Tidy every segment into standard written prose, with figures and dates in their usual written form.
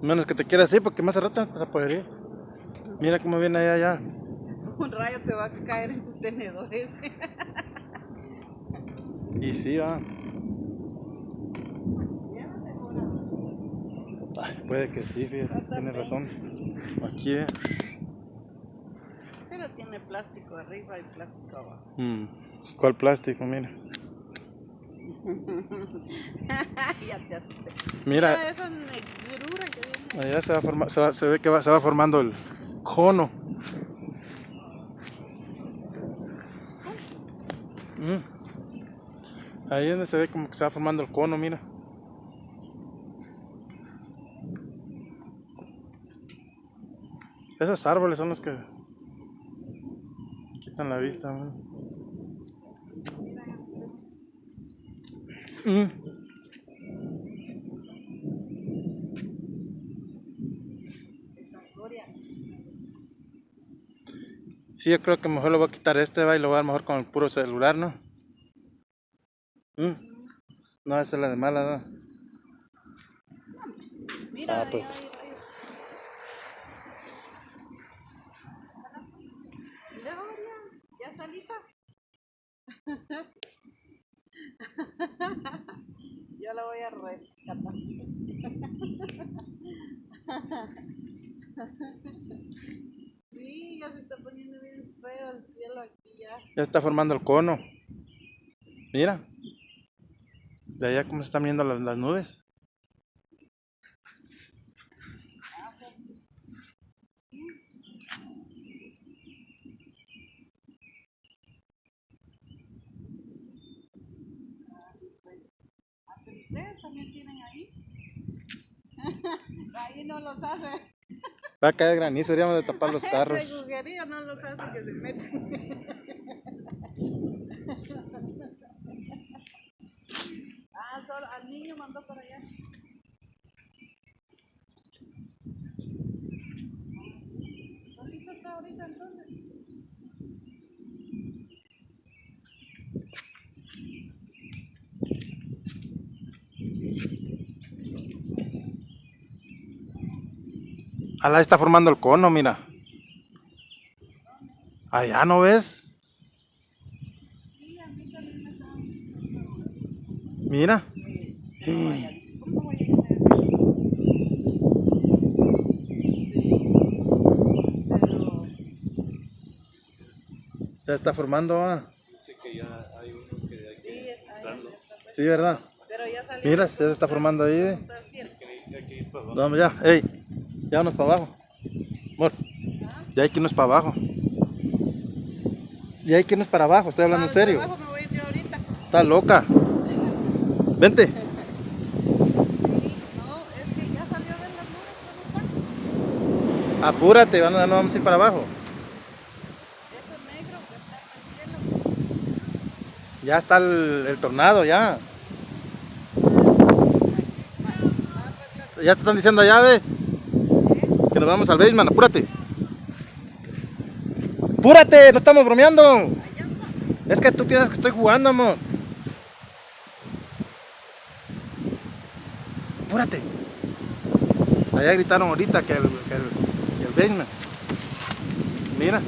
Menos que te quieras ir, porque más a rato te vas a poder ir. Mira cómo viene allá, allá. Un rayo te va a caer en tus tenedores. Y sí, va. Ay, puede que sí, fíjate, tienes razón. Aquí, Pero tiene plástico arriba y plástico abajo. ¿Cuál plástico? Mira. Ya te asusté. Mira, Esa negrura que viene. allá se va a formar, se ve que se va formando el cono. Ahí es donde se ve como que se va formando el cono, mira. Esos árboles son los que quitan la vista, man. Sí, yo creo que mejor lo voy a quitar va y lo voy a dar mejor con el puro celular, ¿no? No, esa es la de mala, ¿no? Mira, Pues. Ya está lista. Yo la voy a rescatar. Sí, ya se está poniendo bien feo el cielo aquí ya. Ya está formando el cono. Mira. De allá cómo se están viendo las nubes. ¿Ustedes también tienen ahí? Ahí no los hace. Va a caer granizo, deberíamos de tapar los De carros. juguería no los hace que se meten. Solo al niño mandó para allá. ¿Solito está ahorita entonces? Alá está formando el cono, mira. Allá, ¿no ves? Sí, a mí también me estaba. Mira. ¿Cómo voy a hacer? Sí, pero Ya está formando, ¿ah? Dice que ya hay uno que hay que quitarlos. Sí, ¿verdad? pero ya salió. Mira, ya se está formando ahí. Hay que ir para abajo. Vamos ya, ey. Ya unos para abajo. Amor. Ya hay que irnos para abajo. Ya hay que irnos para abajo, estoy hablando en serio. Abajo me voy a ir yo ahorita. Está loca. Vente. Sí, no, es que ya salió de las nubes, ¿cómo está? Apúrate, no vamos a ir para abajo. Eso negro que está en el cielo. Ya está el tornado, ya. Ya te están diciendo allá, ve. Que nos vamos al basement, apúrate. ¡Apúrate! ¡No estamos bromeando! Es que tú piensas que estoy jugando, amor. ¡Apúrate! Allá gritaron ahorita que el basement. Mira.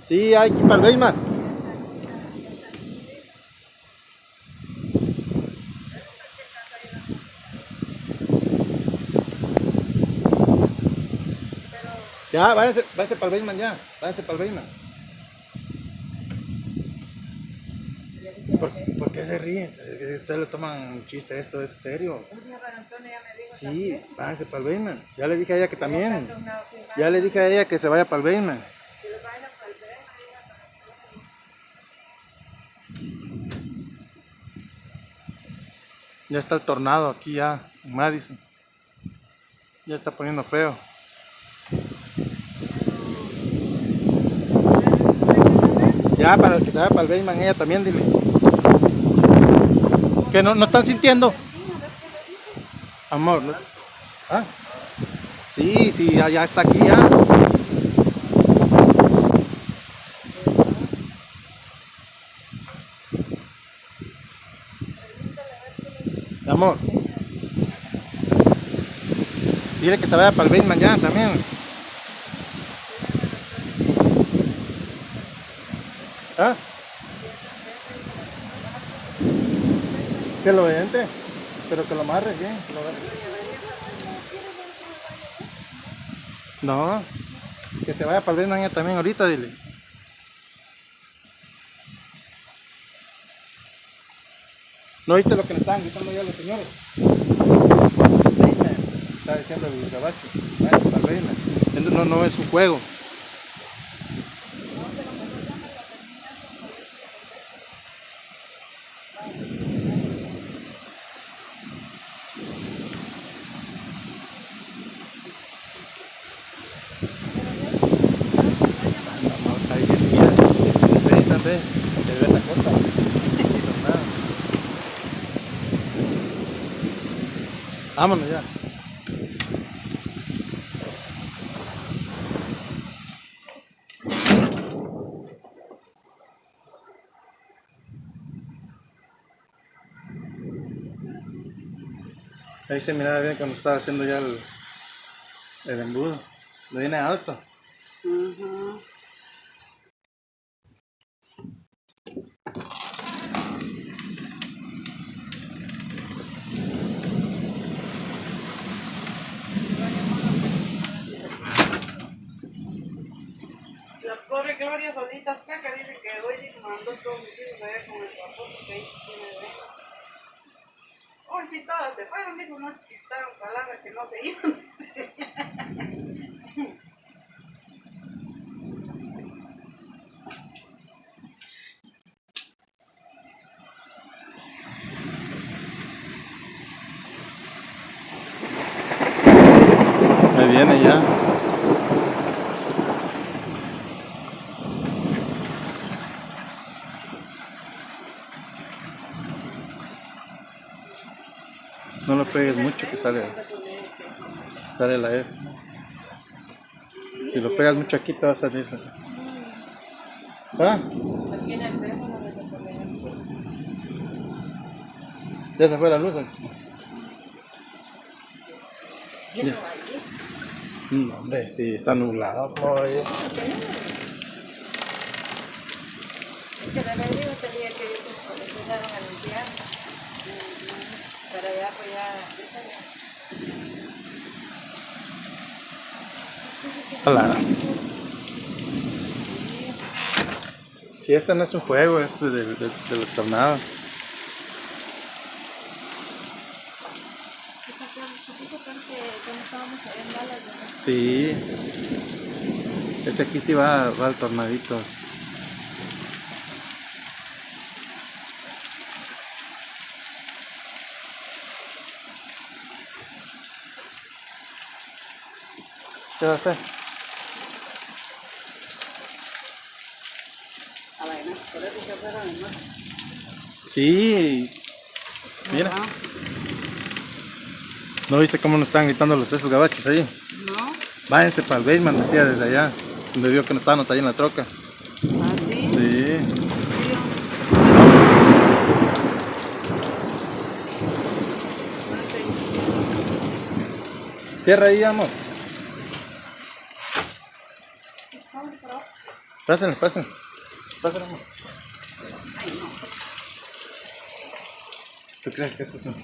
Sí, hay que ir para el basement. Ya, váyanse para el basement ya. Váyanse para el basement. ¿Por qué se ríen? Ustedes lo toman un chiste, esto es serio. Sí, váyanse para el basement. Ya le dije a ella que también. Ya le dije a ella que se vaya para el basement. Ya está el tornado aquí ya, en Madison. Ya está poniendo feo. Ya, para que se vaya para el Bayman, ella también, dile. Que no están sintiendo. Amor, ¿no? ¿Ah? Sí, sí, ya está aquí ya. Amor. Dile que se vaya para el Bayman ya también. ¿Ah? Que lo entre, pero que lo amarre bien. Que lo agarre. No, que se vaya para el Bayman ya también ahorita, dile. ¿No viste lo que le estaban gritando ya los señores? Está diciendo el gabacho. Vaya para el Bayman. No es un juego. Ahí viene, mira, ve, se ve esa cosa. Nada. Vámonos ya. Ahí se miraba bien cuando estaba haciendo ya el embudo. Lo viene alto. Ajá. La pobre Gloria solita acá que dice que hoy mandó todos mis hijos allá con el papá porque ahí sí tiene veneno. Hoy sí todas se fueron, dijo, no chistaron palabras que no se iban. Ahí viene ya. No lo pegues mucho que sale la S. Si lo pegas mucho aquí te va a salir. ¿Ah? Aquí en el teléfono me tocó leer. Ya se fue la luz. ¿Y eso ahí? No, hombre, sí, está nublado. Oye. Es que de verdad yo tenía que ir porque me empezaron a limpiar. Pero ya pues ya. Hola. Si este no es un juego, este de los tornados. Sí. Ese aquí sí va al tornadito. ¿Qué va a hacer? A ver, ¿no? Por eso se fueron en noche. Sí. Mira. ¿No viste cómo nos estaban gritando esos gabachos ahí? ¿No? Váyanse para el Bayman, decía desde allá. Donde vio que no estábamos ahí en la troca. ¿Ah, sí? Sí. Cierra ahí, amor. Pásenle, pásenle. Pásenle, amor. ¿Tú crees que esto es un...?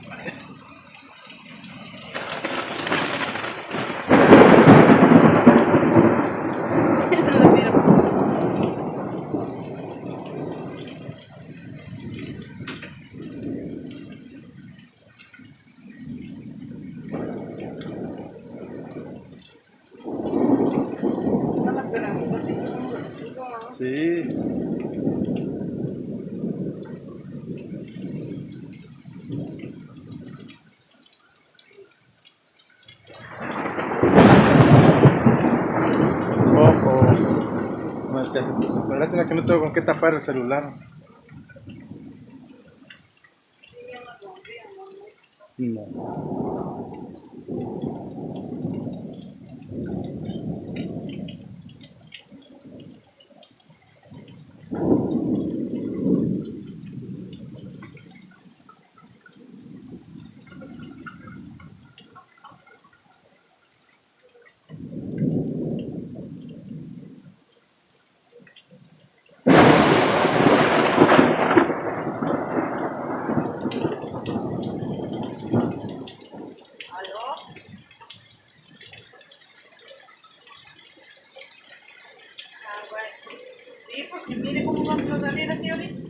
Sí. Ojo. no se hace. La lástima que no tengo con qué tapar el celular. Sí, ya me confía, mamá. No. ¿Aló? Ah, bueno. Sí, pues si mire cómo vamos a salir aquí ahorita.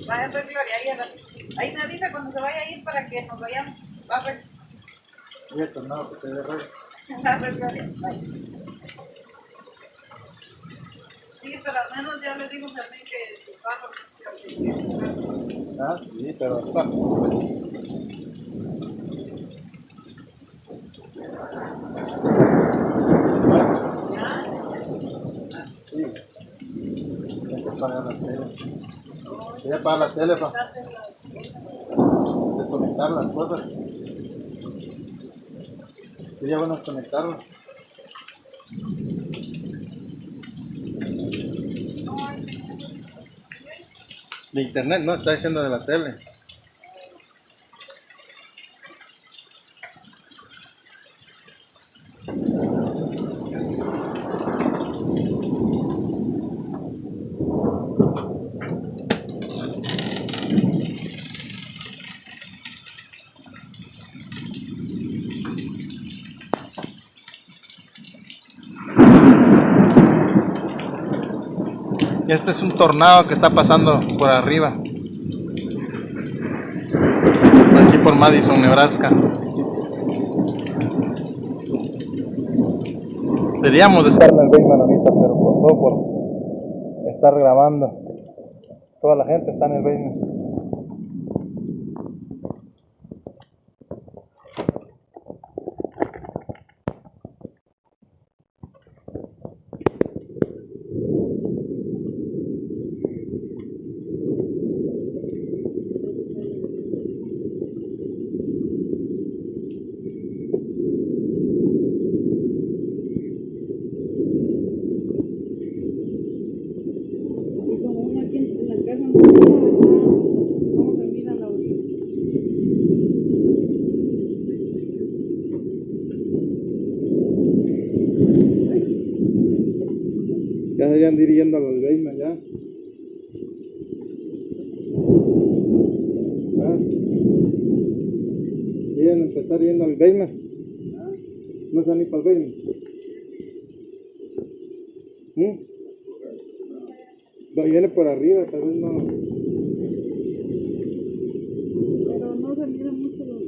Vaya pues Gloria, ahí me avisa cuando se vaya a ir para que nos vayamos. Va pues. Y esto no, que se derrame. Va pues Gloria, bye. Sí, pero al menos ya le digo también que su carro Ah, sí, pero está. ¿ya? Sí. Hay que apagar la tele. Voy a apagar la tele para desconectar las cosas. Sería bueno desconectarlo. De internet, no, está diciendo de la tele. Este es un tornado que está pasando por arriba. Aquí por Madison, Nebraska. Deberíamos de estar en el basement ahorita, pero por todo por estar grabando. Toda la gente está en el basement. Y como uno aquí en la casa no vamos a mirar la orilla. Ya deberían de ir yendo a los basement ya. Ah. Quieren empezar yendo al basement. No se van a ir para el basement. Viene por arriba, tal vez no. Pero no se mira mucho los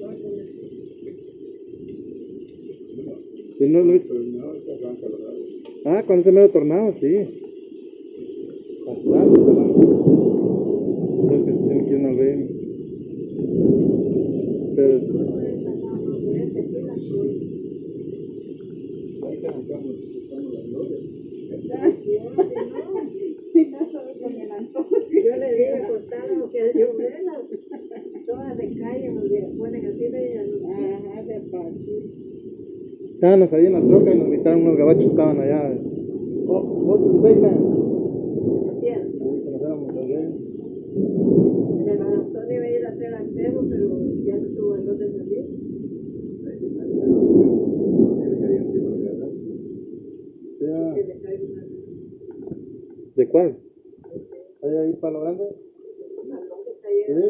árboles. Si no lo... Ah, cuando se me ha tornado, sí. Bastante, creo que se tiene que ir al basement. Pero... Yo le digo cortaron que llover, todas de calle, nos ponen así de ajá, de partir. Estábamos ahí en la troca y nos invitaron unos gabachos que estaban allá. Otros basement. ¿Entiendes? Conocéramos los basement. De la Antonio iba a ir a hacer acceso, pero ya no tuvo el de salir. Que le caiga una ¿De cuál? ¿Hay ahí para lo grande? que está llena. Sí.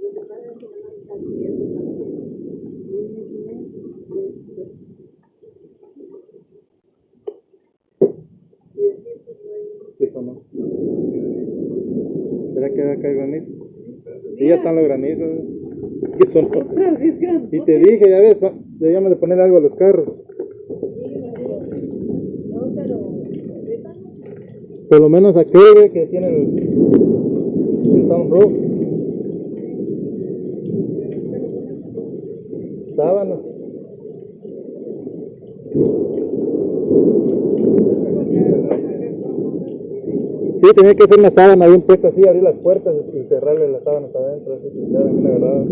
Lo que pasa es que no está haciendo también. Y así pues no hay. ¿Sí o no? ¿Será que va a caer granizo? Sí, ya están los granizos. ¿Qué son? Y te dije, ya ves, debíamos de poner algo a los carros. No, pero ahorita no. Por lo menos aquel que tiene el sunroof. Sábanas. Sí, tenía que hacer una sábana bien puesta así, abrir las puertas y cerrarle las sábanas adentro, así que quedara bien agarrado.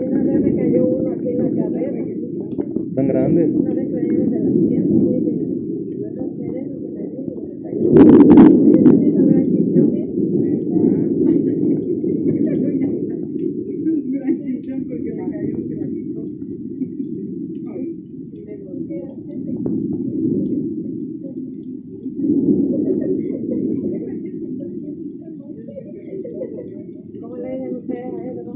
Una vez me cayó uno aquí en la cabeza. Tan grandes. Una vez me dieron de las tiendas, dije, yo no sé de eso que me dijo, me cayó. Y así lo habrá chichón, un gran chichón porque me cayó un granito. Y me golpeé. ¿Cómo le dicen ustedes a eso, no?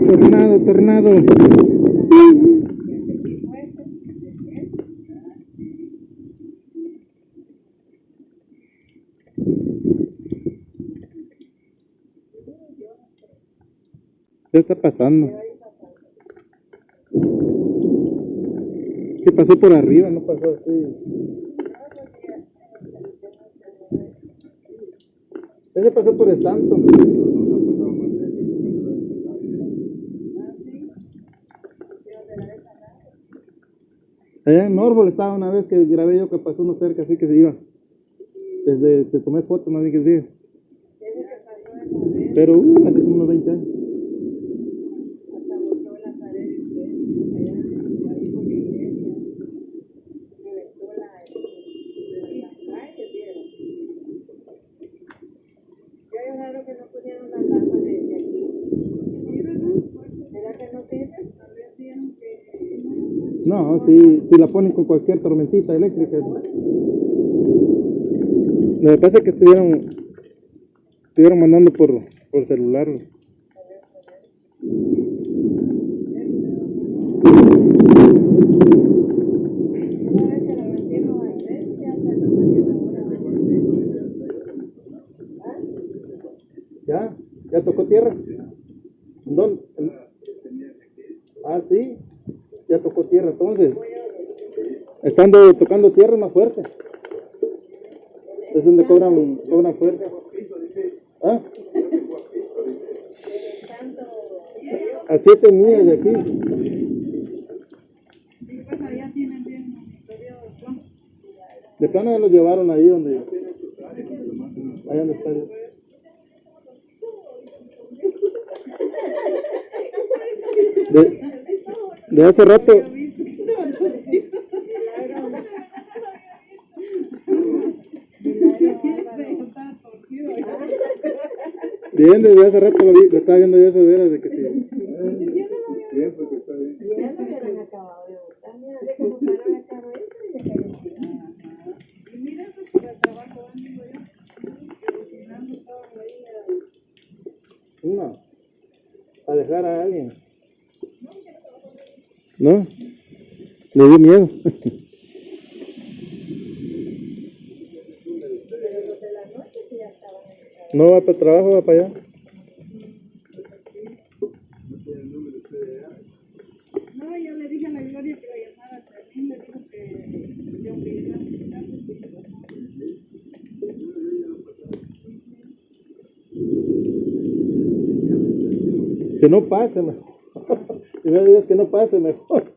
Tornado, tornado. ¿Qué está pasando? ¿Qué pasó por arriba? No pasó así. Ese pasó por el santo. Allá en Norfolk estaba una vez que grabé yo que pasó uno cerca, así que se iba. Desde te tomé fotos, más bien que sí. Pero hace como unos 20 años. Que no pusieron la alarma de aquí. ¿Será que no sirve? No, si la ponen con cualquier tormentita eléctrica. Lo que pasa es que estuvieron mandando por celular. ¿Ya tocó tierra? ¿Dónde? Ah, sí, ya tocó tierra entonces. Estando tocando tierra más fuerte. Es donde cobran fuerte. ¿Ah? A 7 millas de aquí. De plano ya lo llevaron ahí donde está. De hace rato. Bien, desde hace rato lo estaba viendo yo eso de veras, de que sí. Bien, porque está bien. Ya no hubieran acabado de botar, mira, de cómo paró la cabeza y se cayó. Y mira, pues por el trabajo, amigo, yo, cocinando todo ahí. No, a dejar a alguien. No, le dio miedo. No va para el trabajo, va para allá. No, yo le dije a la Gloria que la llamara también, le dijo que yo me iba a visitar. Que no pase mejor. Si me digas que no pase mejor.